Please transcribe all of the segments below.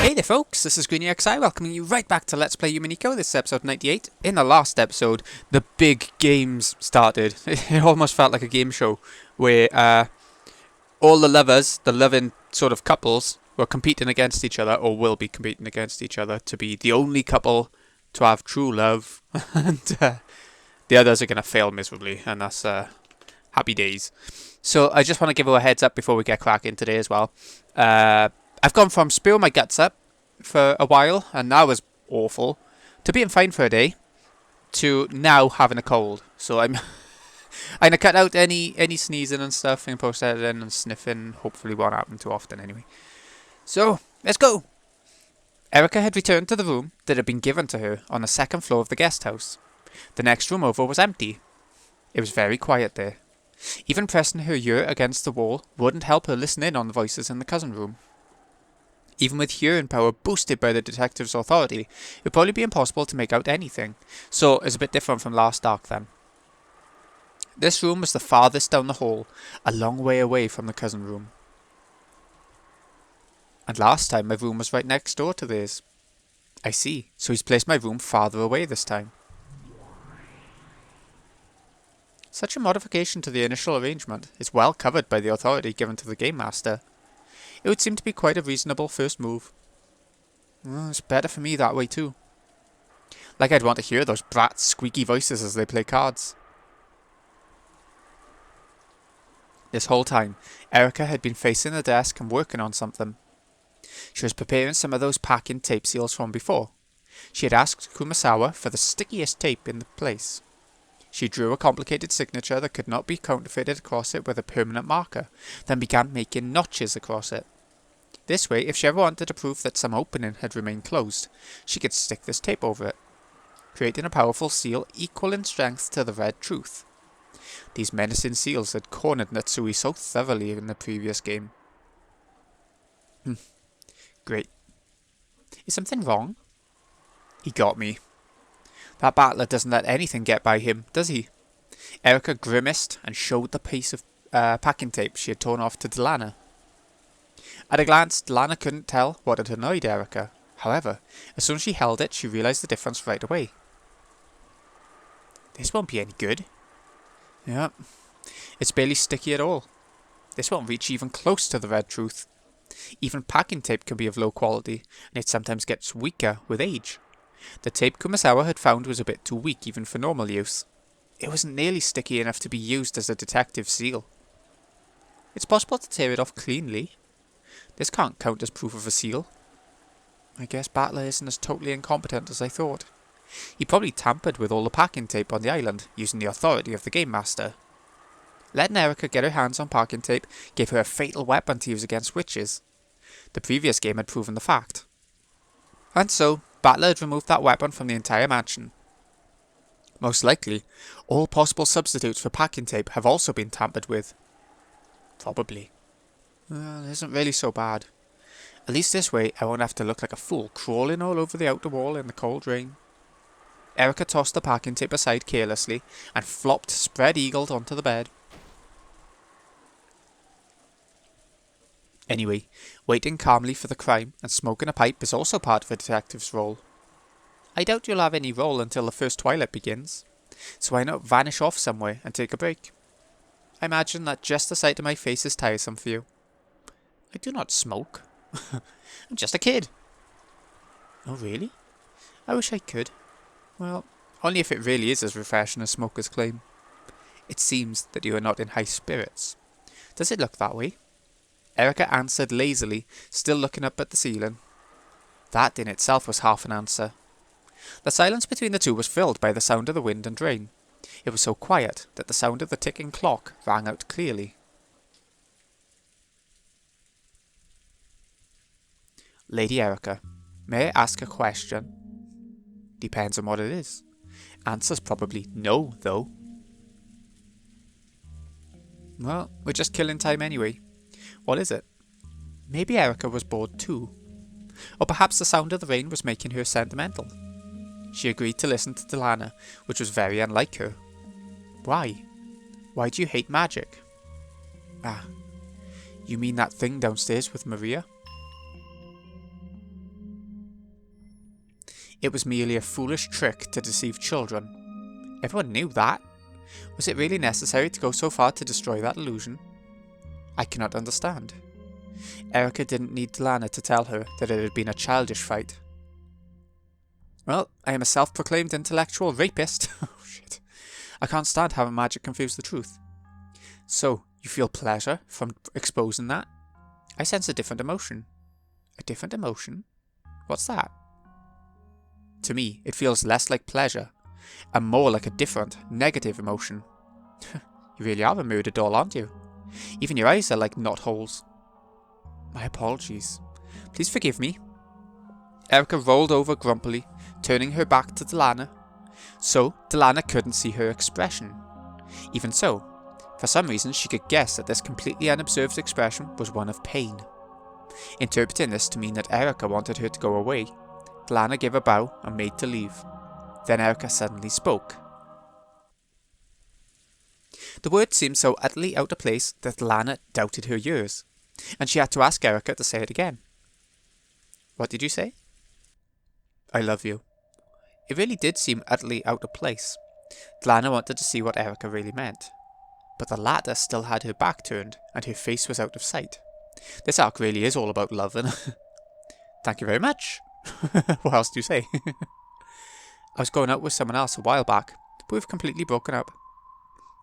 Hey there folks, this is GreenXI welcoming you right back to Let's Play Umineko. This is episode 98. In the last episode, the big games started. It almost felt like a game show where all the lovers, the loving sort of couples, were competing against each other, or will be competing against each other, to be the only couple to have true love. And the others are going to fail miserably, and that's happy days. So I just want to give you a heads up before we get cracking today as well. I've gone from spewing my guts up for a while, and that was awful, to being fine for a day, to now having a cold. So I'm gonna cut out any sneezing and stuff in post editing and sniffing. Hopefully won't happen too often anyway. So let's go. Erika had returned to the room that had been given to her on the second floor of the guest house. The next room over was empty. It was very quiet there. Even pressing her ear against the wall wouldn't help her listen in on the voices in the cousin room. Even with hearing power boosted by the detective's authority, it would probably be impossible to make out anything, so it's a bit different from last arc then. This room was the farthest down the hall, a long way away from the cousin room. And last time my room was right next door to theirs. I see, so he's placed my room farther away this time. Such a modification to the initial arrangement is well covered by the authority given to the Game Master. It would seem to be quite a reasonable first move. It's better for me that way too. Like I'd want to hear those brats' squeaky voices as they play cards. This whole time, Erika had been facing the desk and working on something. She was preparing some of those packing tape seals from before. She had asked Kumasawa for the stickiest tape in the place. She drew a complicated signature that could not be counterfeited across it with a permanent marker, then began making notches across it. This way, if she ever wanted to prove that some opening had remained closed, she could stick this tape over it, creating a powerful seal equal in strength to the Red Truth. These menacing seals had cornered Natsui so thoroughly in the previous game. Great. Is something wrong? He got me. That battler doesn't let anything get by him, does he? Erika grimaced and showed the piece of packing tape she had torn off to Delana. At a glance, Delana couldn't tell what had annoyed Erika. However, as soon as she held it, she realised the difference right away. This won't be any good. Yep, it's barely sticky at all. This won't reach even close to the Red Truth. Even packing tape can be of low quality, and it sometimes gets weaker with age. The tape Kumasawa had found was a bit too weak even for normal use. It wasn't nearly sticky enough to be used as a detective seal. It's possible to tear it off cleanly. This can't count as proof of a seal. I guess Battler isn't as totally incompetent as I thought. He probably tampered with all the packing tape on the island, using the authority of the Game Master. Letting Erika get her hands on packing tape gave her a fatal weapon to use against witches. The previous game had proven the fact. And so, Battler had removed that weapon from the entire mansion. Most likely, all possible substitutes for packing tape have also been tampered with. Probably. Well, it isn't really so bad. At least this way I won't have to look like a fool crawling all over the outer wall in the cold rain. Erika tossed the packing tape aside carelessly and flopped spread-eagled onto the bed. Anyway, waiting calmly for the crime and smoking a pipe is also part of a detective's role. I doubt you'll have any role until the first twilight begins, so why not vanish off somewhere and take a break? I imagine that just the sight of my face is tiresome for you. I do not smoke. I'm just a kid. Oh really? I wish I could. Well, only if it really is as refreshing as smokers claim. It seems that you are not in high spirits. Does it look that way? Erika answered lazily, still looking up at the ceiling. That in itself was half an answer. The silence between the two was filled by the sound of the wind and rain. It was so quiet that the sound of the ticking clock rang out clearly. Lady Erika, may I ask a question? Depends on what it is. Answer's probably no, though. Well, we're just killing time anyway. What is it? Maybe Erika was bored too. Or perhaps the sound of the rain was making her sentimental. She agreed to listen to Delana, which was very unlike her. Why? Why do you hate magic? Ah, you mean that thing downstairs with Maria? It was merely a foolish trick to deceive children. Everyone knew that. Was it really necessary to go so far to destroy that illusion? I cannot understand. Erika didn't need Lana to tell her that it had been a childish fight. Well, I am a self-proclaimed intellectual rapist. Oh shit. I can't stand having magic confuse the truth. So, you feel pleasure from exposing that? I sense a different emotion. A different emotion? What's that? To me, it feels less like pleasure, and more like a different, negative emotion. You really are a murder doll, aren't you? Even your eyes are like knotholes. My apologies. Please forgive me. Erika rolled over grumpily, turning her back to Delana. So, Delana couldn't see her expression. Even so, for some reason she could guess that this completely unobserved expression was one of pain. Interpreting this to mean that Erika wanted her to go away, Delana gave a bow and made to leave. Then Erika suddenly spoke. The word seemed so utterly out of place that Delana doubted her ears, and she had to ask Erika to say it again. What did you say? I love you. It really did seem utterly out of place. Delana wanted to see what Erika really meant, but the latter still had her back turned and her face was out of sight. This arc really is all about love, and thank you very much. What else do you say? I was going out with someone else a while back, but we've completely broken up.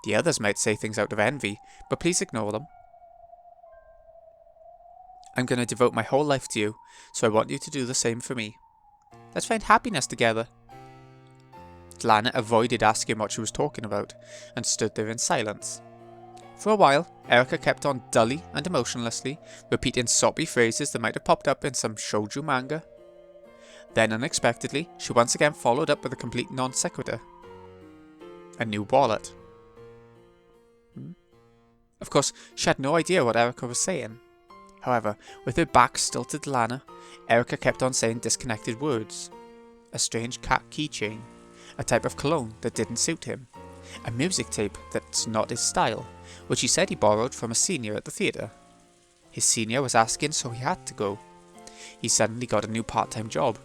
The others might say things out of envy, but please ignore them. I'm going to devote my whole life to you, so I want you to do the same for me. Let's find happiness together. Delana avoided asking what she was talking about, and stood there in silence. For a while, Erika kept on dully and emotionlessly, repeating soppy phrases that might have popped up in some shoujo manga. Then unexpectedly, she once again followed up with a complete non sequitur. A new wallet. Of course, she had no idea what Erika was saying. However, with her back still to Delana, Erika kept on saying disconnected words. A strange cat keychain, a type of cologne that didn't suit him, a music tape that's not his style, which he said he borrowed from a senior at the theatre. His senior was asking, so he had to go. He suddenly got a new part-time job.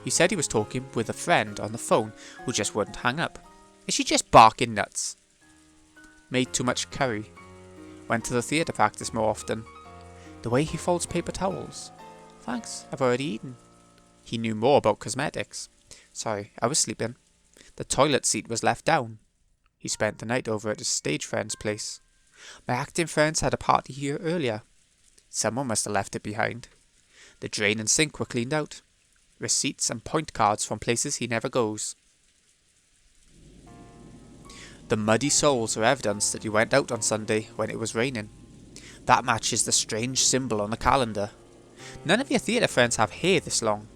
He said he was talking with a friend on the phone who just wouldn't hang up. Is she just barking nuts? Made too much curry. Went to the theatre practice more often. The way he folds paper towels. Thanks, I've already eaten. He knew more about cosmetics. Sorry, I was sleeping. The toilet seat was left down. He spent the night over at his stage friend's place. My acting friends had a party here earlier. Someone must have left it behind. The drain and sink were cleaned out. Receipts and point cards from places he never goes. The muddy soles are evidence that he went out on Sunday when it was raining. That matches the strange symbol on the calendar. None of your theatre friends have hair this long.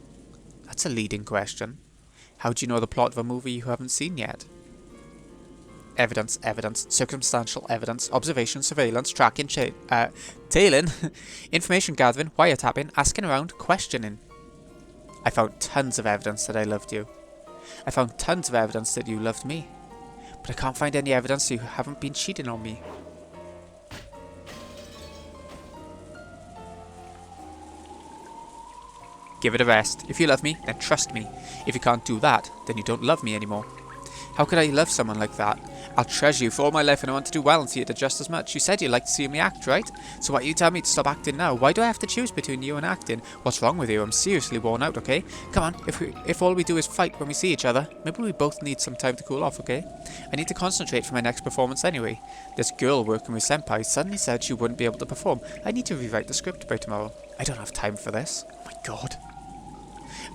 That's a leading question. How do you know the plot of a movie you haven't seen yet? Evidence, circumstantial evidence, observation, surveillance, tracking, tailing, information gathering, wiretapping, asking around, questioning. I found tons of evidence that I loved you. I found tons of evidence that you loved me. But I can't find any evidence that you haven't been cheating on me. Give it a rest. If you love me, then trust me. If you can't do that, then you don't love me anymore. How could I love someone like that? I'll treasure you for all my life and I want to do well in theatre just as much. You said you liked seeing me act, right? So why you tell me to stop acting now? Why do I have to choose between you and acting? What's wrong with you? I'm seriously worn out, okay? Come on, if all we do is fight when we see each other, maybe we both need some time to cool off, okay? I need to concentrate for my next performance anyway. This girl working with Senpai suddenly said she wouldn't be able to perform. I need to rewrite the script by tomorrow. I don't have time for this. Oh my god.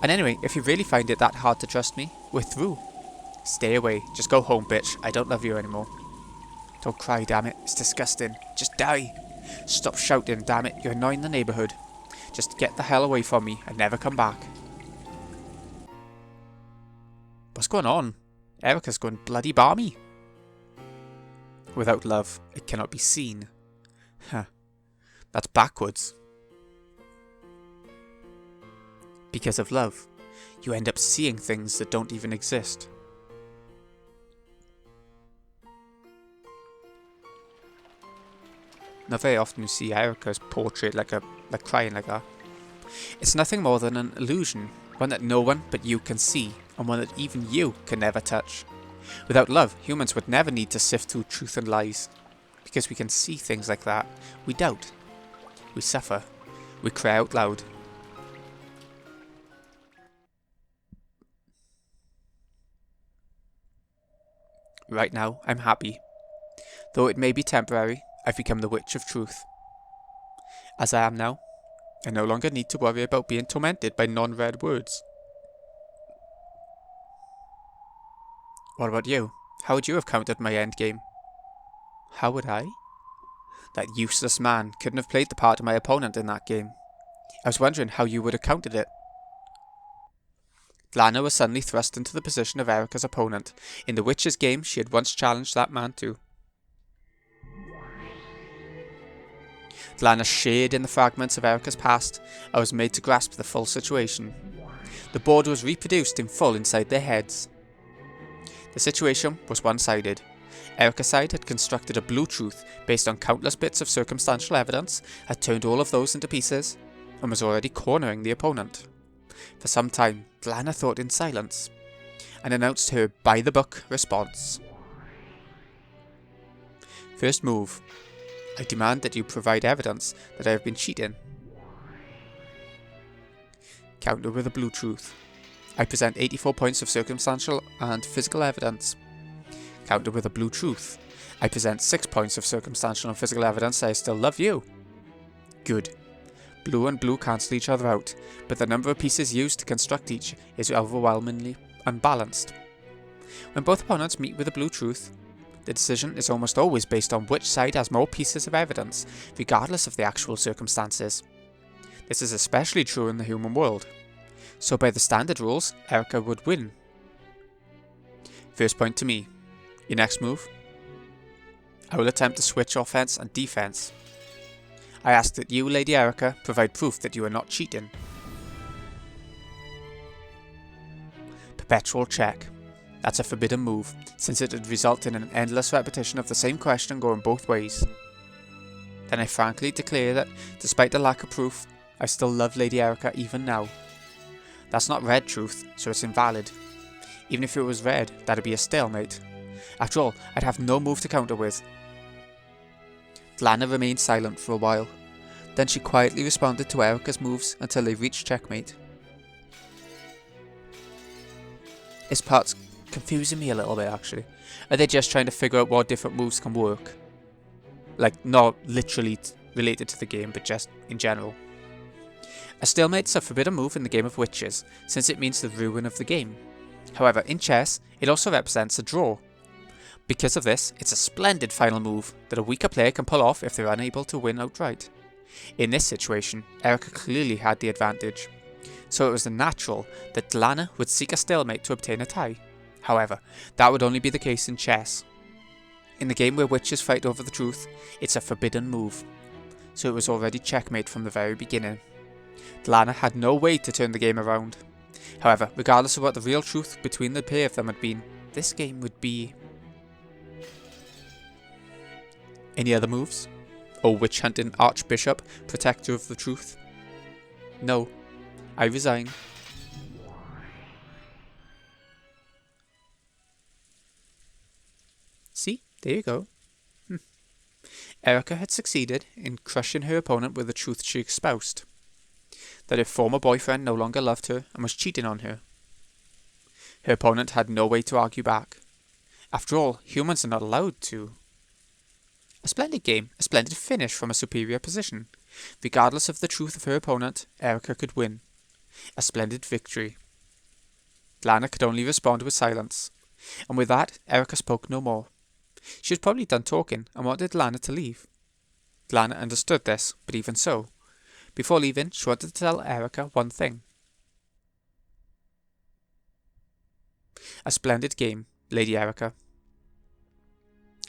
And anyway, if you really find it that hard to trust me, we're through. Stay away. Just go home, bitch. I don't love you anymore. Don't cry, damn it. It's disgusting. Just die. Stop shouting, damn it. You're annoying the neighbourhood. Just get the hell away from me and never come back. What's going on? Erika's going bloody balmy. Without love, it cannot be seen. Huh. That's backwards. Because of love, you end up seeing things that don't even exist. Not very often you see Erika's portrait like crying like that. It's nothing more than an illusion, One that no one but you can see, and one that even you can never touch. Without love, humans would never need to sift through truth and lies. Because we can see things like that, we doubt. We suffer. We cry out loud. Right now, I'm happy. Though it may be temporary, I've become the witch of truth. As I am now, I no longer need to worry about being tormented by non-read words. What about you? How would you have countered my endgame? How would I? That useless man couldn't have played the part of my opponent in that game. I was wondering how you would have countered it. Lana was suddenly thrust into the position of Erika's opponent. In the witch's game, she had once challenged that man too. Lana shared in the fragments of Erika's past and was made to grasp the full situation. The board was reproduced in full inside their heads. The situation was one-sided. Erika's side had constructed a blue truth based on countless bits of circumstantial evidence, had turned all of those into pieces, and was already cornering the opponent. For some time, Lana thought in silence, and announced her by-the-book response. First move. I demand that you provide evidence that I have been cheating. Counter with a blue truth. I present 84 points of circumstantial and physical evidence. Counter with a blue truth. I present 6 points of circumstantial and physical evidence that I still love you. Good. Blue and blue cancel each other out, but the number of pieces used to construct each is overwhelmingly unbalanced. When both opponents meet with a blue truth, the decision is almost always based on which side has more pieces of evidence, regardless of the actual circumstances. This is especially true in the human world. So by the standard rules, Erika would win. First point to me. Your next move? I will attempt to switch offense and defense. I ask that you, Lady Erika, provide proof that you are not cheating. Perpetual check. That's a forbidden move, since it would result in an endless repetition of the same question going both ways. Then I frankly declare that, despite the lack of proof, I still love Lady Erika even now. That's not red truth, so it's invalid. Even if it was red, that'd be a stalemate. After all, I'd have no move to counter with. Lana remained silent for a while. Then she quietly responded to Erika's moves until they reached checkmate. This part's confusing me a little bit, actually. Are they just trying to figure out what different moves can work? Like, not literally related to the game, but just in general. A stalemate's a forbidden move in the game of witches, since it means the ruin of the game. However, in chess, it also represents a draw. Because of this, it's a splendid final move that a weaker player can pull off if they're unable to win outright. In this situation, Erika clearly had the advantage, so it was natural that Lana would seek a stalemate to obtain a tie. However, that would only be the case in chess. In the game where witches fight over the truth, it's a forbidden move, so it was already checkmate from the very beginning. Lana had no way to turn the game around. However, regardless of what the real truth between the pair of them had been, this game would be... Any other moves? Oh, witch hunting archbishop, protector of the truth? No. I resign. See? There you go. Erika had succeeded in crushing her opponent with the truth she espoused. That her former boyfriend no longer loved her and was cheating on her. Her opponent had no way to argue back. After all, humans are not allowed to. A splendid game, a splendid finish from a superior position. Regardless of the truth of her opponent, Erika could win. A splendid victory. Lana could only respond with silence, and with that, Erika spoke no more. She was probably done talking and wanted Lana to leave. Lana understood this, but even so, before leaving, she wanted to tell Erika one thing. A splendid game, Lady Erika.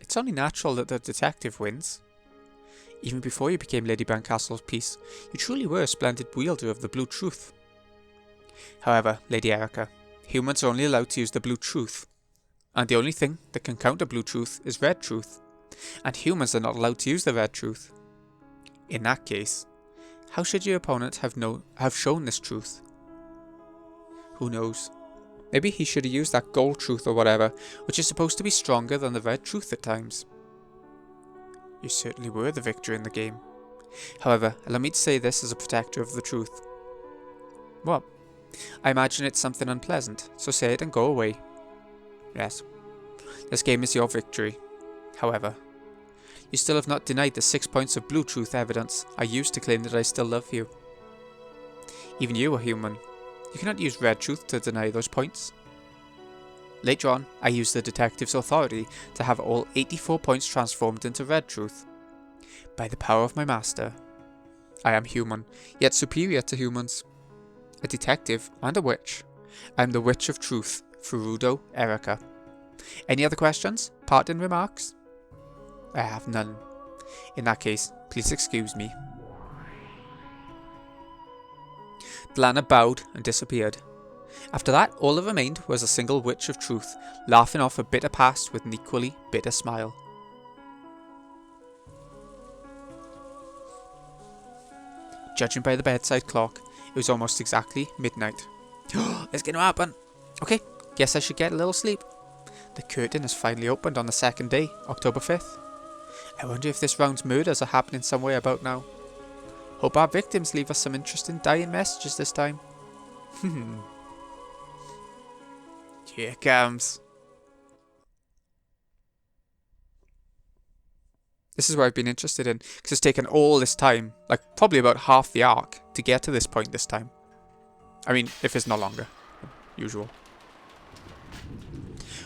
It's only natural that the detective wins. Even before you became Lady Brancaster's piece, you truly were a splendid wielder of the blue truth. However, Lady Erika, humans are only allowed to use the blue truth, and the only thing that can counter blue truth is red truth, and humans are not allowed to use the red truth. In that case, how should your opponent have shown this truth? Who knows? Maybe he should have used that gold truth or whatever, which is supposed to be stronger than the red truth at times. You certainly were the victor in the game. However, allow me to say this as a protector of the truth. What? I imagine it's something unpleasant, so say it and go away. Yes. This game is your victory. However, you still have not denied the 6 points of blue truth evidence I used to claim that I still love you. Even you are human. You cannot use red truth to deny those points. Later on, I used the detective's authority to have all 84 points transformed into red truth. By the power of my master. I am human, yet superior to humans. A detective and a witch. I am the Witch of Truth, Furudo Erika. Any other questions? Parting remarks? I have none. In that case, please excuse me. Lana bowed and disappeared. After that, all that remained was a single Witch of Truth, laughing off a bitter past with an equally bitter smile. Judging by the bedside clock, it was almost exactly midnight. It's gonna happen! Okay, guess I should get a little sleep. The curtain has finally opened on the second day, October 5th. I wonder if this round's murders are happening somewhere about now. Hope our victims leave us some interesting dying messages this time. Here it comes. This is what I've been interested in, because it's taken all this time, like probably about half the arc, to get to this point this time. I mean, if it's not longer. Usual.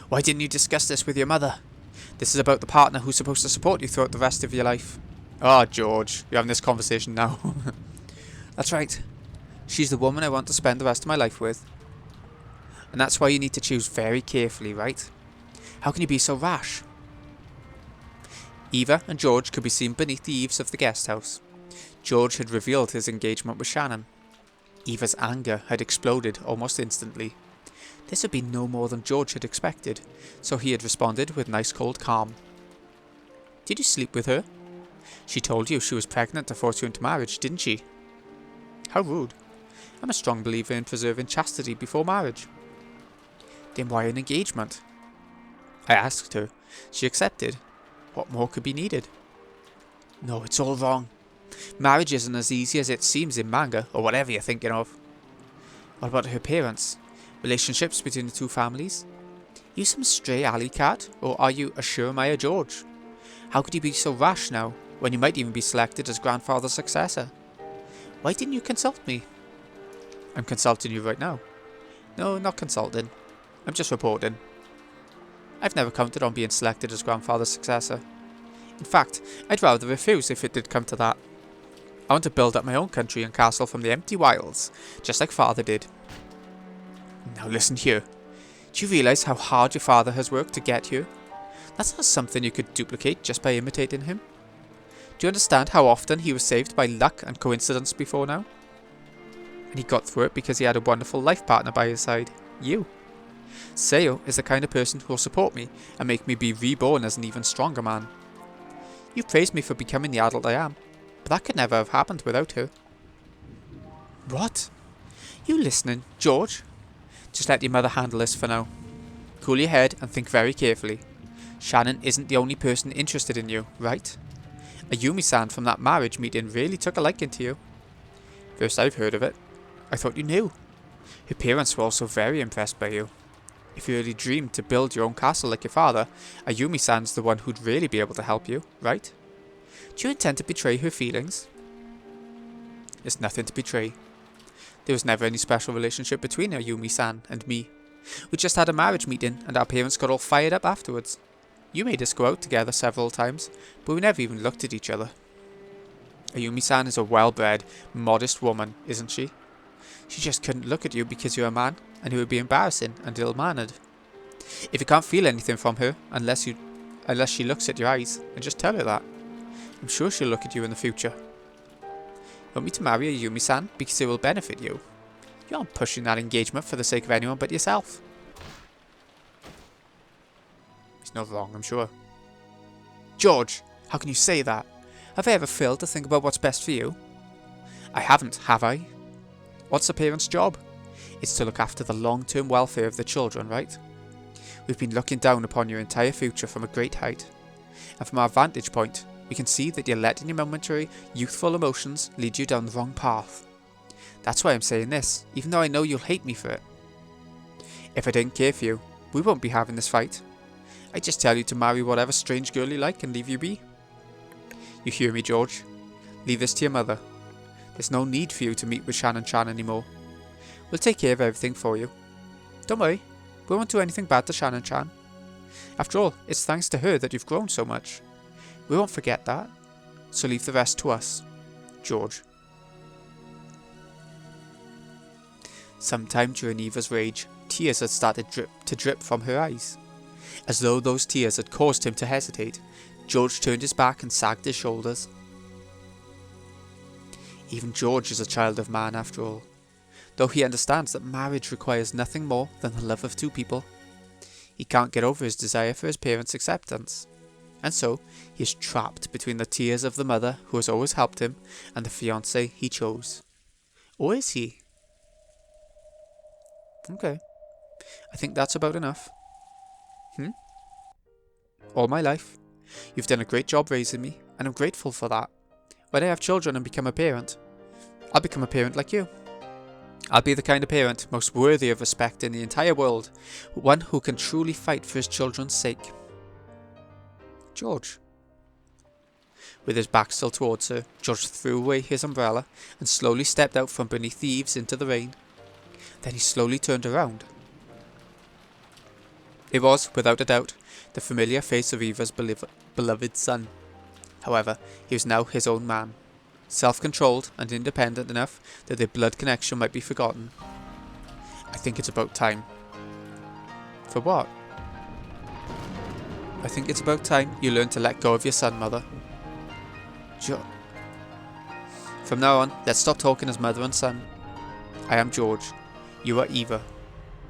Why didn't you discuss this with your mother? This is about the partner who's supposed to support you throughout the rest of your life. Oh, George, you're having this conversation now. That's right. She's the woman I want to spend the rest of my life with. And that's why you need to choose very carefully, right? How can you be so rash? Eva and George could be seen beneath the eaves of the guest house. George had revealed his engagement with Shanon. Eva's anger had exploded almost instantly. This had been no more than George had expected, so he had responded with nice cold calm. Did you sleep with her? She told you she was pregnant to force you into marriage, didn't she? How rude. I'm a strong believer in preserving chastity before marriage. Then why an engagement? I asked her. She accepted. What more could be needed? No, it's all wrong. Marriage isn't as easy as it seems in manga, or whatever you're thinking of. What about her parents? Relationships between the two families? You some stray alley cat, or are you a Suremire George? How could you be so rash now, when you might even be selected as grandfather's successor? Why didn't you consult me? I'm consulting you right now. No, not consulting. I'm just reporting. I've never counted on being selected as grandfather's successor. In fact, I'd rather refuse if it did come to that. I want to build up my own country and castle from the empty wilds, just like father did. Now listen here. Do you realise how hard your father has worked to get here? That's not something you could duplicate just by imitating him. Do you understand how often he was saved by luck and coincidence before now? And he got through it because he had a wonderful life partner by his side, you. Sayo is the kind of person who will support me and make me be reborn as an even stronger man. You praised me for becoming the adult I am, but that could never have happened without her. What? You listening, George? Just let your mother handle this for now. Cool your head and think very carefully. Shanon isn't the only person interested in you, right? Ayumi-san from that marriage meeting really took a liking to you. First I've heard of it. I thought you knew. Her parents were also very impressed by you. If you really dreamed to build your own castle like your father, Ayumi-san's the one who'd really be able to help you, right? Do you intend to betray her feelings? There's nothing to betray. There was never any special relationship between Ayumi-san and me. We just had a marriage meeting and our parents got all fired up afterwards. You made us go out together several times, but we never even looked at each other. Ayumi-san is a well-bred, modest woman, isn't she? She just couldn't look at you because you're a man, and it would be embarrassing and ill-mannered. If you can't feel anything from her, unless she looks at your eyes, then just tell her that. I'm sure she'll look at you in the future. You want me to marry Ayumi-san because it will benefit you? You aren't pushing that engagement for the sake of anyone but yourself. He's not wrong, I'm sure. George, how can you say that? Have I ever failed to think about what's best for you? I haven't, have I? What's a parent's job? It's to look after the long-term welfare of the children, right? We've been looking down upon your entire future from a great height, and from our vantage point, we can see that you're letting your momentary, youthful emotions lead you down the wrong path. That's why I'm saying this, even though I know you'll hate me for it. If I didn't care for you, we won't be having this fight. I'd just tell you to marry whatever strange girl you like and leave you be. You hear me, George? Leave this to your mother. There's no need for you to meet with Shanon anymore. We'll take care of everything for you. Don't worry, we won't do anything bad to Shanon. After all, it's thanks to her that you've grown so much. We won't forget that, so leave the rest to us, George. Sometime during Eva's rage, tears had started to drip from her eyes. As though those tears had caused him to hesitate, George turned his back and sagged his shoulders. Even George is a child of man after all, though he understands that marriage requires nothing more than the love of two people. He can't get over his desire for his parents' acceptance, and so he is trapped between the tears of the mother who has always helped him and the fiancée he chose. Or is he? Okay, I think that's about enough. All my life, you've done a great job raising me, and I'm grateful for that. When I have children and become a parent, I'll become a parent like you. I'll be the kind of parent most worthy of respect in the entire world, one who can truly fight for his children's sake. George. With his back still towards her, George threw away his umbrella and slowly stepped out from beneath the eaves into the rain. Then he slowly turned around. It was, without a doubt, the familiar face of Eva's beloved son. However, he was now his own man, self-controlled and independent enough that their blood connection might be forgotten. I think it's about time. For what? I think it's about time you learn to let go of your son, Mother. From now on, let's stop talking as mother and son. I am George. You are Eva.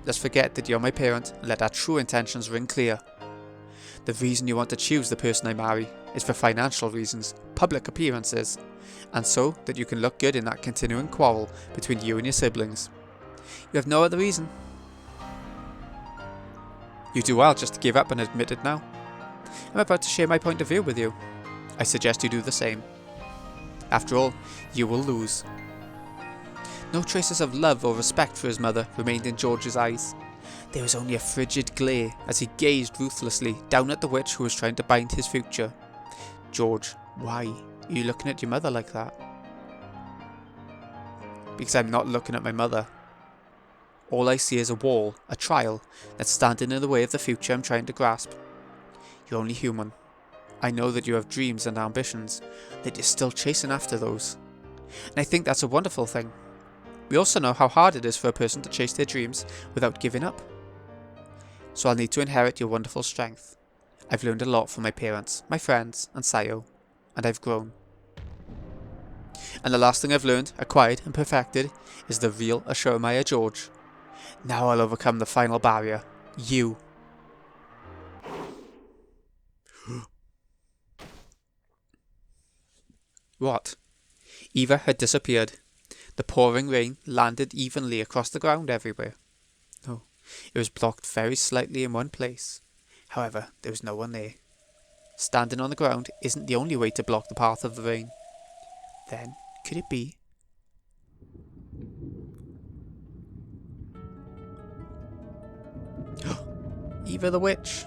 Let's forget that you're my parent and let our true intentions ring clear. The reason you want to choose the person I marry is for financial reasons, public appearances, and so that you can look good in that continuing quarrel between you and your siblings. You have no other reason. You do well just to give up and admit it now. I'm about to share my point of view with you. I suggest you do the same. After all, you will lose. No traces of love or respect for his mother remained in George's eyes. There was only a frigid glare as he gazed ruthlessly down at the witch who was trying to bind his future. George, why are you looking at your mother like that? Because I'm not looking at my mother. All I see is a wall, a trial, that's standing in the way of the future I'm trying to grasp. You're only human. I know that you have dreams and ambitions, that you're still chasing after those. And I think that's a wonderful thing. We also know how hard it is for a person to chase their dreams without giving up. So I'll need to inherit your wonderful strength. I've learned a lot from my parents, my friends, and Sayo, and I've grown. And the last thing I've learned, acquired, and perfected is the real Ashurmaya George. Now I'll overcome the final barrier. You. What? Eva had disappeared. The pouring rain landed evenly across the ground everywhere. No, it was blocked very slightly in one place. However, there was no one there. Standing on the ground isn't the only way to block the path of the rain. Then, could it be? Eva the witch.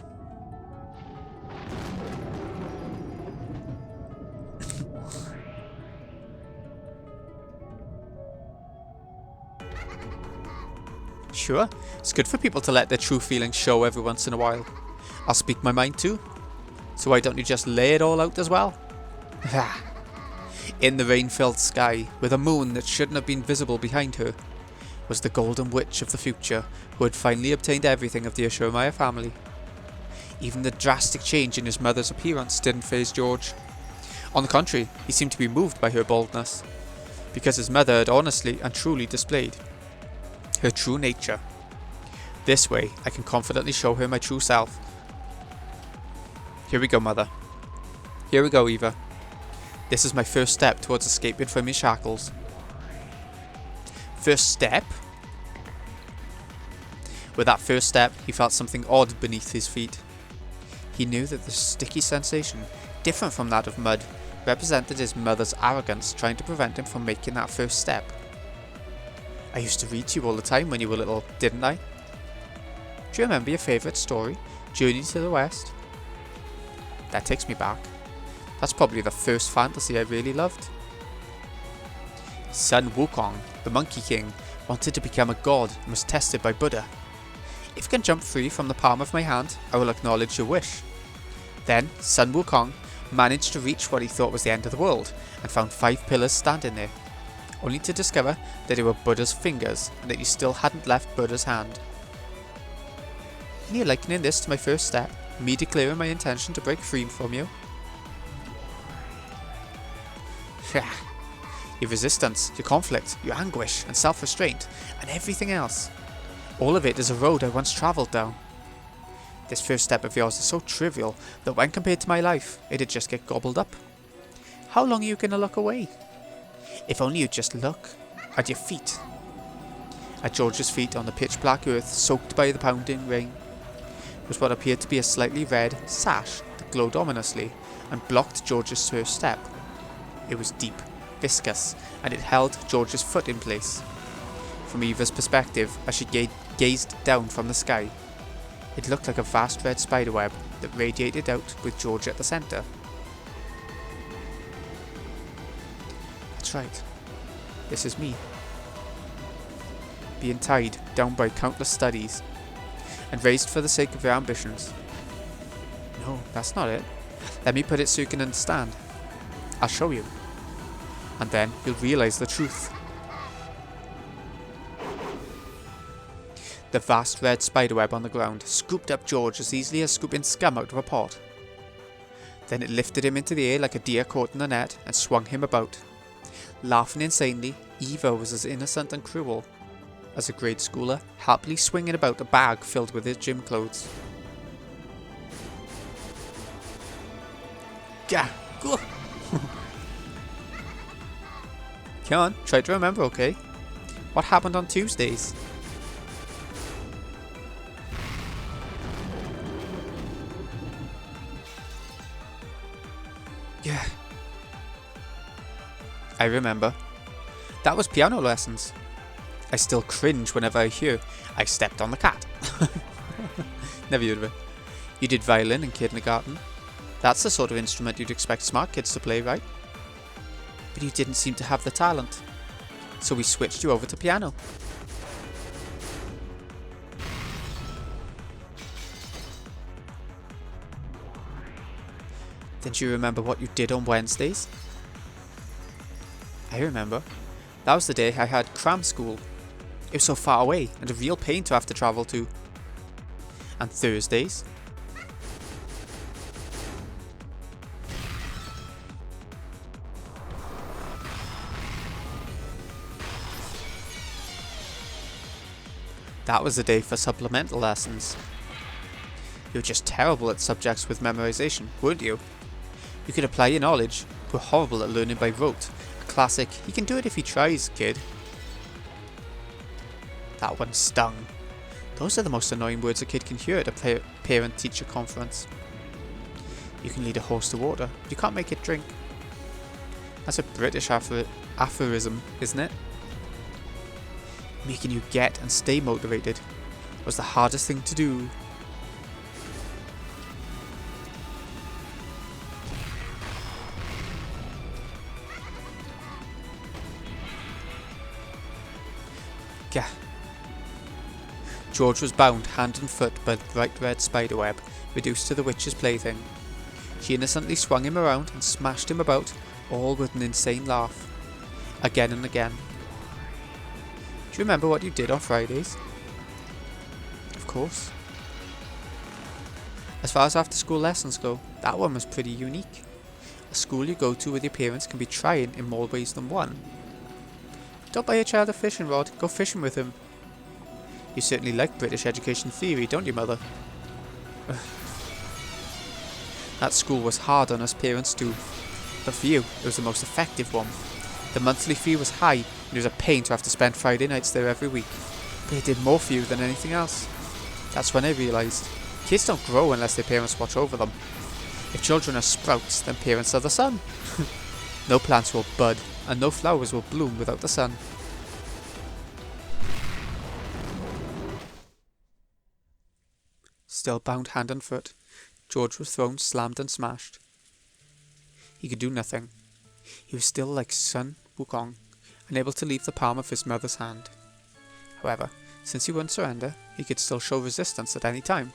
Sure, it's good for people to let their true feelings show every once in a while. I'll speak my mind too. So why don't you just lay it all out as well? In the rain-filled sky, with a moon that shouldn't have been visible behind her, was the golden witch of the future who had finally obtained everything of the Ashurmaya family. Even the drastic change in his mother's appearance didn't faze George. On the contrary, he seemed to be moved by her boldness, because his mother had honestly and truly displayed her true nature. This way, I can confidently show her my true self. Here we go, Mother. Here we go, Eva. This is my first step towards escaping from your shackles. First step? With that first step, he felt something odd beneath his feet. He knew that the sticky sensation, different from that of mud, represented his mother's arrogance trying to prevent him from making that first step. I used to read to you all the time when you were little, didn't I? Do you remember your favourite story, Journey to the West? That takes me back. That's probably the first fantasy I really loved. Sun Wukong, the Monkey King, wanted to become a god and was tested by Buddha. If you can jump free from the palm of my hand, I will acknowledge your wish. Then, Sun Wukong managed to reach what he thought was the end of the world and found 5 pillars standing there, only to discover that they were Buddha's fingers and that he still hadn't left Buddha's hand. Are you likening this to my first step, me declaring my intention to break free from you? Your resistance, your conflict, your anguish and self-restraint, and everything else. All of it is a road I once travelled down. This first step of yours is so trivial that when compared to my life, it'd just get gobbled up. How long are you going to look away? If only you'd just look at your feet. At George's feet on the pitch black earth soaked by the pounding rain was what appeared to be a slightly red sash that glowed ominously and blocked George's first step. It was deep, viscous, and it held George's foot in place. From Eva's perspective, as she gazed down from the sky, it looked like a vast red spiderweb that radiated out with George at the centre. That's right. This is me. Being tied down by countless studies and raised for the sake of your ambitions. No, that's not it. Let me put it so you can understand. I'll show you. And then you'll realise the truth. The vast red spiderweb on the ground scooped up George as easily as scooping scum out of a pot. Then it lifted him into the air like a deer caught in a net and swung him about. Laughing insanely, Eva was as innocent and cruel as a grade schooler happily swinging about a bag filled with his gym clothes. Gah! Go! Come on, try to remember, okay? What happened on Tuesdays? Yeah. I remember. That was piano lessons. I still cringe whenever I hear I stepped on the cat. Never heard of it. You did violin in kindergarten. That's the sort of instrument you'd expect smart kids to play, right? But you didn't seem to have the talent. So we switched you over to piano. Didn't you remember what you did on Wednesdays? I remember. That was the day I had cram school. It was so far away and a real pain to have to travel to. And Thursdays? That was the day for supplemental lessons. You were just terrible at subjects with memorization, weren't you? You could apply your knowledge, but were horrible at learning by rote. A classic, he can do it if he tries, kid. That one stung. Those are the most annoying words a kid can hear at a parent-teacher conference. You can lead a horse to water, but you can't make it drink. That's a British aphorism, isn't it? Making you get and stay motivated was the hardest thing to do. Gah. George was bound hand and foot by the bright red spiderweb, reduced to the witch's plaything. She innocently swung him around and smashed him about, all with an insane laugh. Again and again. Do you remember what you did on Fridays? Of course. As far as after school lessons go, that one was pretty unique. A school you go to with your parents can be trying in more ways than one. Don't buy your child a fishing rod, go fishing with him. You certainly like British education theory, don't you, mother? That school was hard on us parents too, but for you, it was the most effective one. The monthly fee was high, and it was a pain to have to spend Friday nights there every week, but it did more for you than anything else. That's when I realised kids don't grow unless their parents watch over them. If children are sprouts, then parents are the sun. No plants will bud, and no flowers will bloom without the sun. Still bound hand and foot, George was thrown, slammed and smashed. He could do nothing. He was still like Sun Wukong, unable to leave the palm of his mother's hand. However, since he wouldn't surrender, he could still show resistance at any time.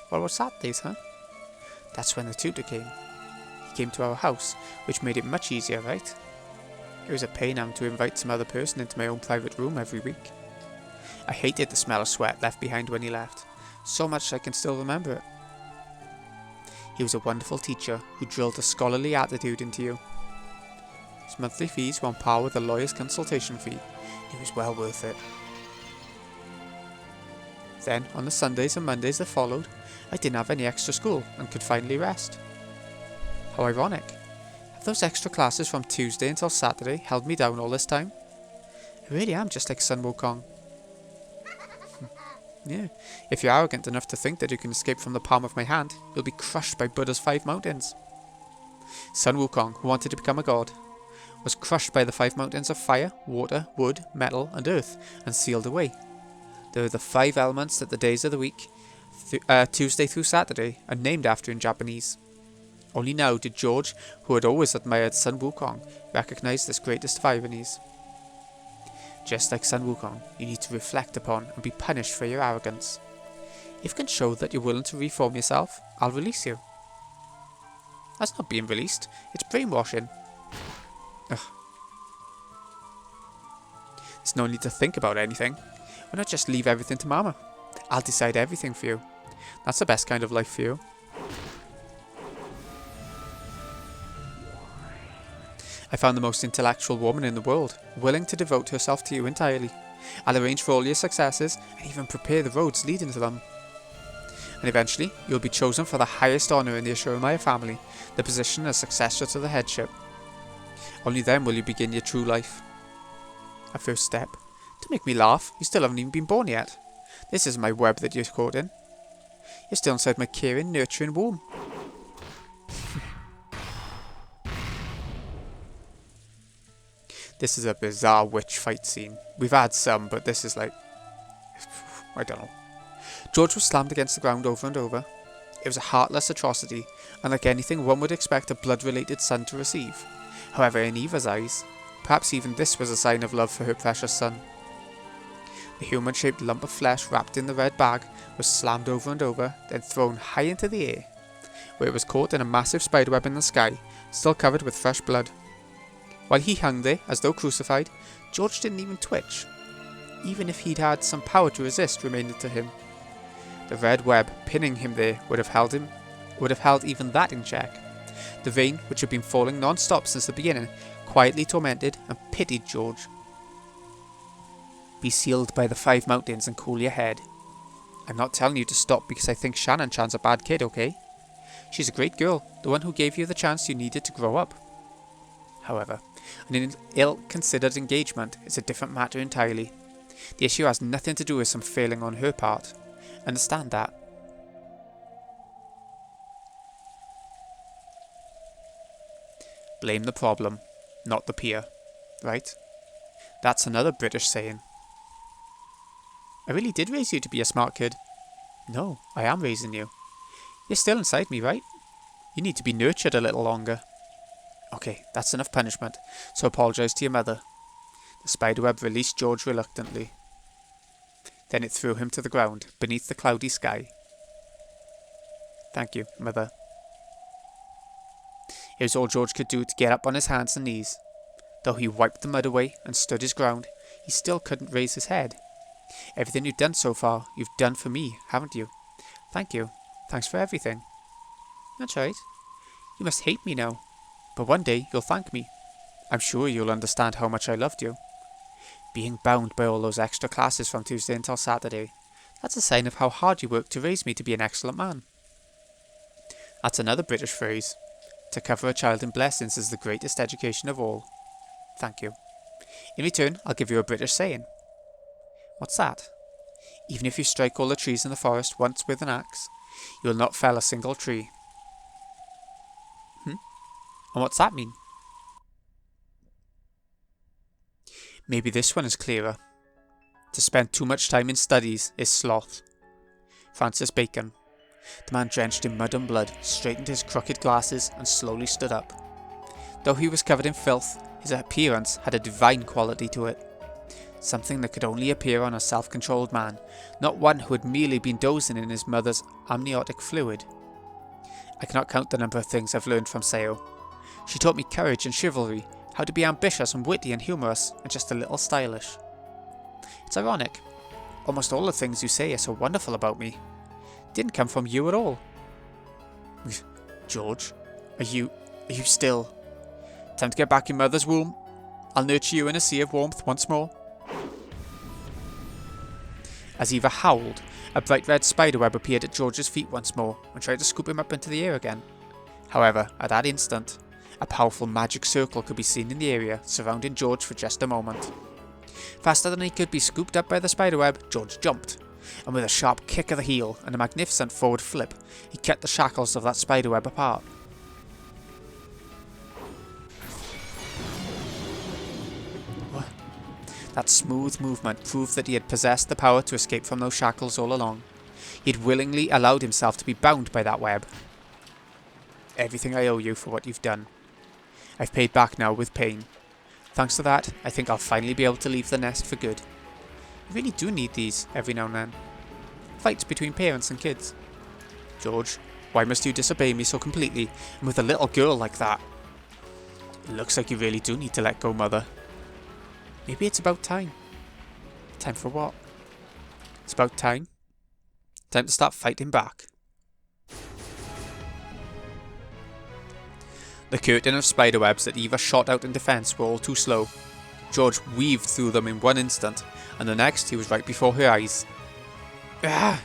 What was Saturdays, huh? That's when the tutor came. He came to our house, which made it much easier, right? It was a pain having to invite some other person into my own private room every week. I hated the smell of sweat left behind when he left, so much I can still remember it. He was a wonderful teacher who drilled a scholarly attitude into you. His monthly fees were on par with a lawyer's consultation fee. It was well worth it. Then, on the Sundays and Mondays that followed, I didn't have any extra school and could finally rest. How ironic. Have those extra classes from Tuesday until Saturday held me down all this time? I really am just like Sun Wukong. Yeah, if you're arrogant enough to think that you can escape from the palm of my hand, you'll be crushed by Buddha's 5 mountains. Sun Wukong, who wanted to become a god, was crushed by the 5 mountains of fire, water, wood, metal and earth and sealed away. They are the 5 elements that the days of the week, Tuesday through Saturday, are named after in Japanese. Only now did George, who had always admired Sun Wukong, recognise this greatest of ironies. Just like Sun Wukong, you need to reflect upon and be punished for your arrogance. If you can show that you're willing to reform yourself, I'll release you. That's not being released, it's brainwashing. Ugh. There's no need to think about anything. Why not just leave everything to Mama? I'll decide everything for you. That's the best kind of life for you. I found the most intellectual woman in the world, willing to devote herself to you entirely. I'll arrange for all your successes and even prepare the roads leading to them. And eventually, you'll be chosen for the highest honour in the Ashurmaya family, the position as successor to the headship. Only then will you begin your true life. A first step. Don't make me laugh, you still haven't even been born yet. This isn't my web that you're caught in. You're still inside my caring, nurturing womb. This is a bizarre witch fight scene. We've had some, but this is like... I don't know. George was slammed against the ground over and over. It was a heartless atrocity, unlike anything one would expect a blood-related son to receive. However, in Eva's eyes, perhaps even this was a sign of love for her precious son. The human-shaped lump of flesh wrapped in the red bag was slammed over and over, then thrown high into the air, where it was caught in a massive spiderweb in the sky, still covered with fresh blood. While he hung there, as though crucified, George didn't even twitch. Even if he'd had some power to resist remaining to him. The red web pinning him there would have held even that in check. The rain, which had been falling non-stop since the beginning, quietly tormented and pitied George. Be sealed by the 5 mountains and cool your head. I'm not telling you to stop because I think Shanon-chan's a bad kid, okay? She's a great girl, the one who gave you the chance you needed to grow up. However, an ill-considered engagement is a different matter entirely. The issue has nothing to do with some failing on her part. Understand that. Blame the problem, not the peer. Right? That's another British saying. I really did raise you to be a smart kid. No, I am raising you. You're still inside me, right? You need to be nurtured a little longer. Okay, that's enough punishment, so apologise to your mother. The spiderweb released George reluctantly. Then it threw him to the ground, beneath the cloudy sky. Thank you, Mother. It was all George could do to get up on his hands and knees. Though he wiped the mud away and stood his ground, he still couldn't raise his head. Everything you've done so far, you've done for me, haven't you? Thank you. Thanks for everything. That's right. You must hate me now. But one day you'll thank me. I'm sure you'll understand how much I loved you. Being bound by all those extra classes from Tuesday until Saturday, that's a sign of how hard you worked to raise me to be an excellent man. That's another British phrase. To cover a child in blessings is the greatest education of all. Thank you. In return, I'll give you a British saying. What's that? Even if you strike all the trees in the forest once with an axe, you will not fell a single tree. And what's that mean? Maybe this one is clearer. To spend too much time in studies is sloth. Francis Bacon. The man drenched in mud and blood straightened his crooked glasses and slowly stood up. Though he was covered in filth, his appearance had a divine quality to it. Something that could only appear on a self-controlled man, not one who had merely been dozing in his mother's amniotic fluid. I cannot count the number of things I've learned from Sayo. She taught me courage and chivalry, how to be ambitious and witty and humorous, and just a little stylish. It's ironic. Almost all the things you say are so wonderful about me didn't come from you at all. George, are you still... Time to get back in mother's womb. I'll nurture you in a sea of warmth once more. As Eva howled, a bright red spiderweb appeared at George's feet once more and tried to scoop him up into the air again. However, at that instant, a powerful magic circle could be seen in the area, surrounding George for just a moment. Faster than he could be scooped up by the spiderweb, George jumped, and with a sharp kick of the heel and a magnificent forward flip, he cut the shackles of that spiderweb apart. That smooth movement proved that he had possessed the power to escape from those shackles all along. He had willingly allowed himself to be bound by that web. Everything I owe you for what you've done. I've paid back now with pain. Thanks to that, I think I'll finally be able to leave the nest for good. I really do need these every now and then. Fights between parents and kids. George, why must you disobey me so completely, and with a little girl like that? It looks like you really do need to let go, Mother. Maybe it's about time. Time for what? It's about time. Time to start fighting back. The curtain of spiderwebs that Eva shot out in defence were all too slow. George weaved through them in one instant, and the next he was right before her eyes. Ah!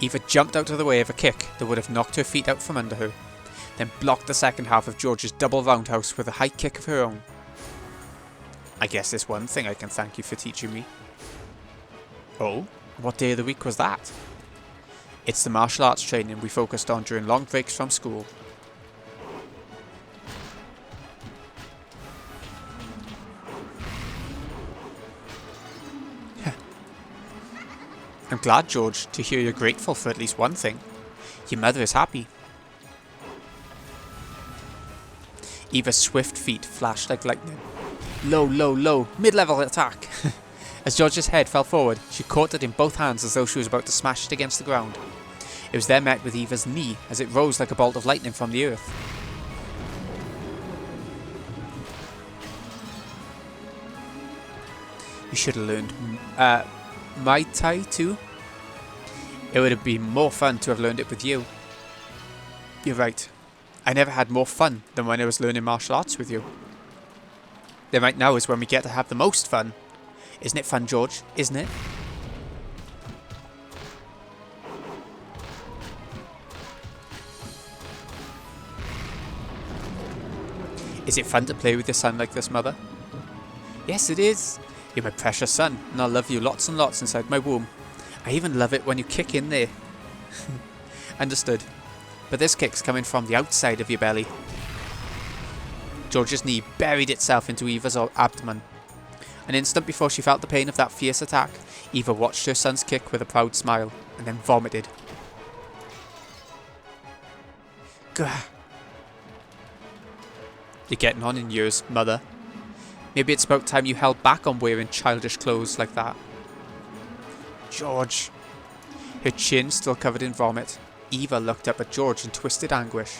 Eva jumped out of the way of a kick that would have knocked her feet out from under her, then blocked the second half of George's double roundhouse with a high kick of her own. I guess there's one thing I can thank you for teaching me. Oh? What day of the week was that? It's the martial arts training we focused on during long breaks from school. I'm glad, George, to hear you're grateful for at least one thing. Your mother is happy. Eva's swift feet flashed like lightning. Low, low, low, mid-level attack! As George's head fell forward, she caught it in both hands as though she was about to smash it against the ground. It was then met with Eva's knee as it rose like a bolt of lightning from the earth. You should have learned Muay Thai too. It would have been more fun to have learned it with you. You're right. I never had more fun than when I was learning martial arts with you. Then right now is when we get to have the most fun. Isn't it fun, George? Isn't it? Is it fun to play with your son like this, Mother? Yes, it is. You're my precious son, and I'll love you lots and lots inside my womb. I even love it when you kick in there. Understood. But this kick's coming from the outside of your belly. George's knee buried itself into Eva's abdomen. An instant before she felt the pain of that fierce attack, Eva watched her son's kick with a proud smile, and then vomited. Gah. You're getting on in years, Mother. Maybe it's about time you held back on wearing childish clothes like that. George. Her chin still covered in vomit, Eva looked up at George in twisted anguish.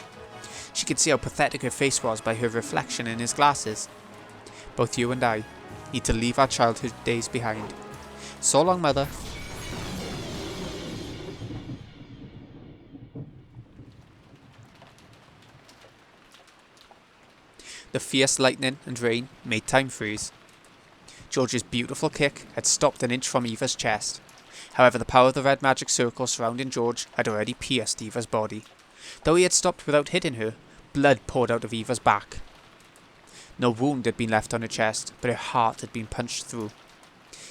She could see how pathetic her face was by her reflection in his glasses. Both you and I need to leave our childhood days behind. So long, Mother. The fierce lightning and rain made time freeze. George's beautiful kick had stopped an inch from Eva's chest. However, the power of the red magic circle surrounding George had already pierced Eva's body. Though he had stopped without hitting her, blood poured out of Eva's back. No wound had been left on her chest, but her heart had been punched through.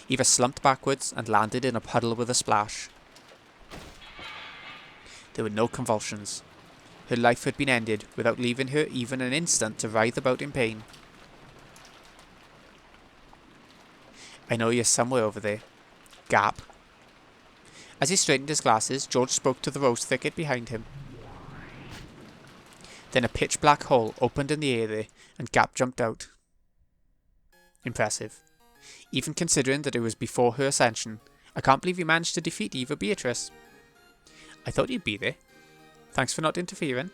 Eva slumped backwards and landed in a puddle with a splash. There were no convulsions. Her life had been ended without leaving her even an instant to writhe about in pain. I know you're somewhere over there. Gap. As he straightened his glasses, George spoke to the rose thicket behind him. Then a pitch-black hole opened in the air there, and Gap jumped out. Impressive. Even considering that it was before her ascension, I can't believe you managed to defeat Eva Beatrice. I thought you'd be there. Thanks for not interfering.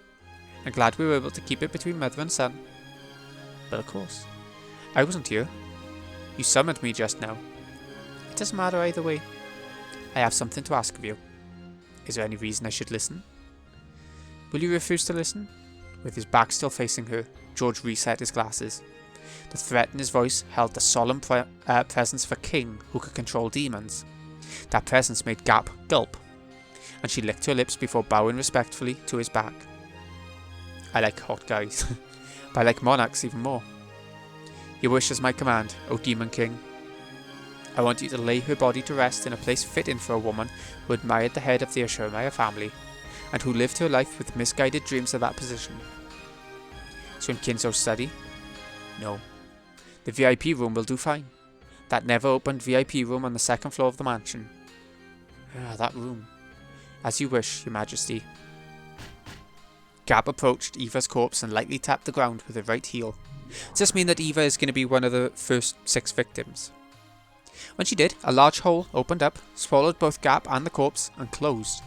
I'm glad we were able to keep it between mother and son. But of course, I wasn't here. You summoned me just now. It doesn't matter either way. I have something to ask of you. Is there any reason I should listen? Will you refuse to listen? With his back still facing her, George reset his glasses. The threat in his voice held the solemn presence of a king who could control demons. That presence made Gap gulp, and she licked her lips before bowing respectfully to his back. I like hot guys, but I like monarchs even more. Your wish is my command, O Demon King. I want you to lay her body to rest in a place fitting for a woman who admired the head of the Ashurmaya family, and who lived her life with misguided dreams of that position. So in Kinzo's study? No. The VIP room will do fine. That never-opened VIP room on the second floor of the mansion. Ah, that room. As you wish, Your Majesty. Gap approached Eva's corpse and lightly tapped the ground with her right heel. Does this mean that Eva is going to be one of the first 6 victims? When she did, a large hole opened up, swallowed both Gap and the corpse, and closed.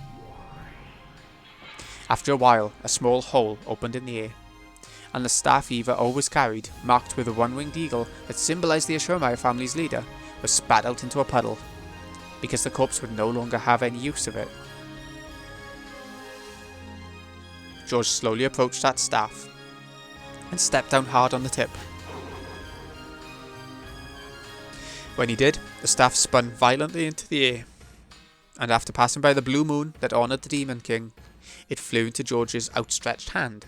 After a while, a small hole opened in the air, and the staff Eva always carried, marked with a one-winged eagle that symbolised the Ashurmaya family's leader, was spat out into a puddle, because the corpse would no longer have any use of it. George slowly approached that staff, and stepped down hard on the tip. When he did, the staff spun violently into the air, and after passing by the blue moon that honoured the Demon King, it flew into George's outstretched hand.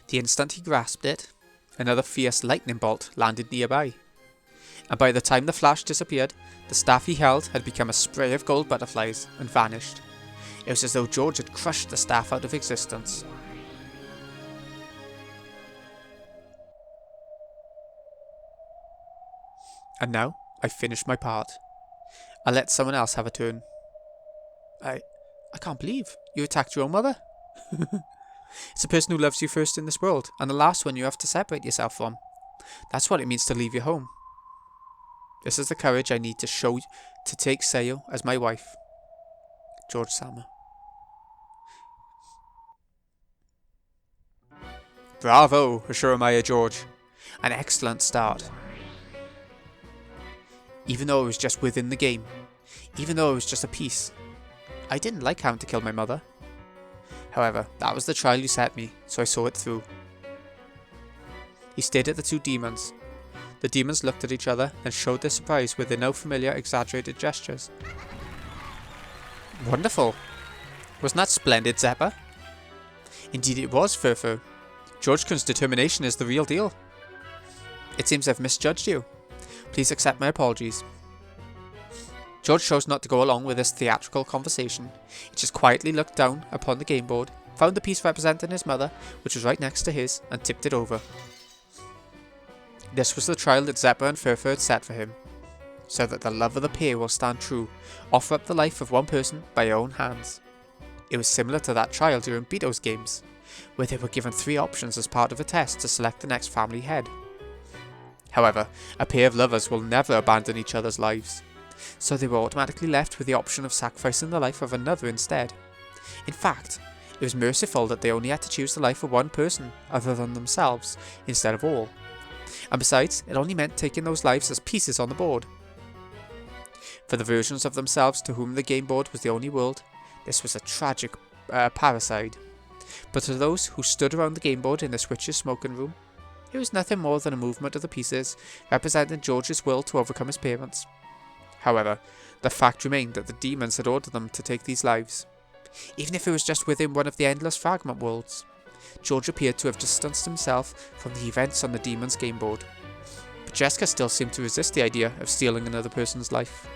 The instant he grasped it, another fierce lightning bolt landed nearby, and by the time the flash disappeared, the staff he held had become a spray of gold butterflies and vanished. It was as though George had crushed the staff out of existence. And now, I've finished my part. I'll let someone else have a turn. I can't believe you attacked your own mother. It's the person who loves you first in this world, and the last one you have to separate yourself from. That's what it means to leave your home. This is the courage I need to show to take Sayo as my wife. George Sama. Bravo, Ashurmaya George. An excellent start. Even though it was just within the game, even though it was just a piece, I didn't like having to kill my mother. However, that was the trial you set me, so I saw it through. He stared at the 2 demons. The demons looked at each other, then showed their surprise with their now familiar exaggerated gestures. Wonderful! Wasn't that splendid, Zeppa? Indeed it was, Furfur. George Kun's determination is the real deal. It seems I've misjudged you. Please accept my apologies. George chose not to go along with this theatrical conversation. He just quietly looked down upon the game board, found the piece representing his mother, which was right next to his, and tipped it over. This was the trial that Zeppa and Furfur had set for him, so that the love of the pair will stand true, offer up the life of one person by your own hands. It was similar to that trial during Beto's games, where they were given 3 options as part of a test to select the next family head. However, a pair of lovers will never abandon each other's lives, so they were automatically left with the option of sacrificing the life of another instead. In fact, it was merciful that they only had to choose the life of one person other than themselves instead of all. And besides, it only meant taking those lives as pieces on the board. For the versions of themselves to whom the game board was the only world, this was a tragic parricide. But to those who stood around the game board in the Switch's smoking room, it was nothing more than a movement of the pieces, representing George's will to overcome his parents. However, The fact remained that the demons had ordered them to take these lives. Even if it was just within one of the endless fragment worlds, George appeared to have distanced himself from the events on the demon's game board. But Jessica still seemed to resist the idea of stealing another person's life,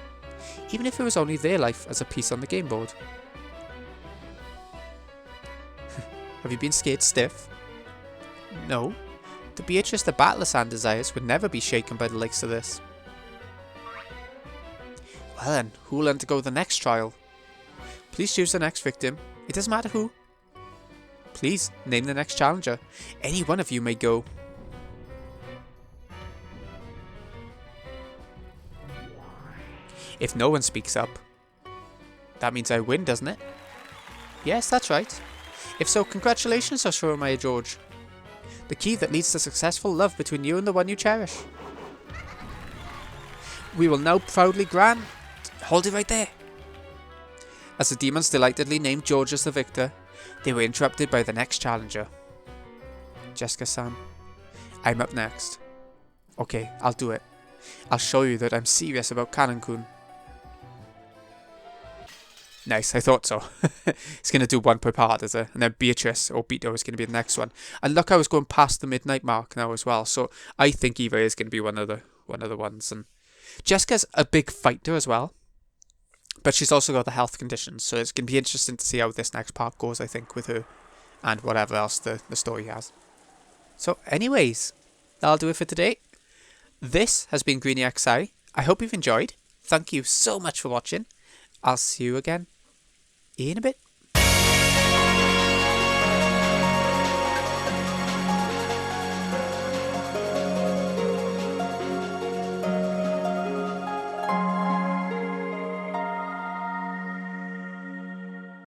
even if it was only their life as a piece on the game board. Have you been scared stiff? No. The Beatrice the Battler Sand desires would never be shaken by the likes of this. Well then, who will undergo the next trial? Please choose the next victim. It doesn't matter who. Please, name the next challenger. Any one of you may go. If no one speaks up, that means I win, doesn't it? Yes, that's right. If so, congratulations, Maya George. The key that leads to successful love between you and the one you cherish. We will now proudly grant... Hold it right there. As the demons delightedly named George as the victor, they were interrupted by the next challenger. Jessica-san, I'm up next. Okay, I'll do it. I'll show you that I'm serious about Kanan-kun. Nice, I thought so. It's going to do one per part, is it? And then Beatrice or Beto is going to be the next one. And look, I was going past the midnight mark now as well. So I think Eva is going to be one of the ones. And Jessica's a big fighter as well. But she's also got the health conditions. So it's going to be interesting to see how this next part goes, I think, with her. And whatever else the story has. So anyways, that'll do it for today. This has been Greeny XI. I hope you've enjoyed. Thank you so much for watching. I'll see you again in a bit.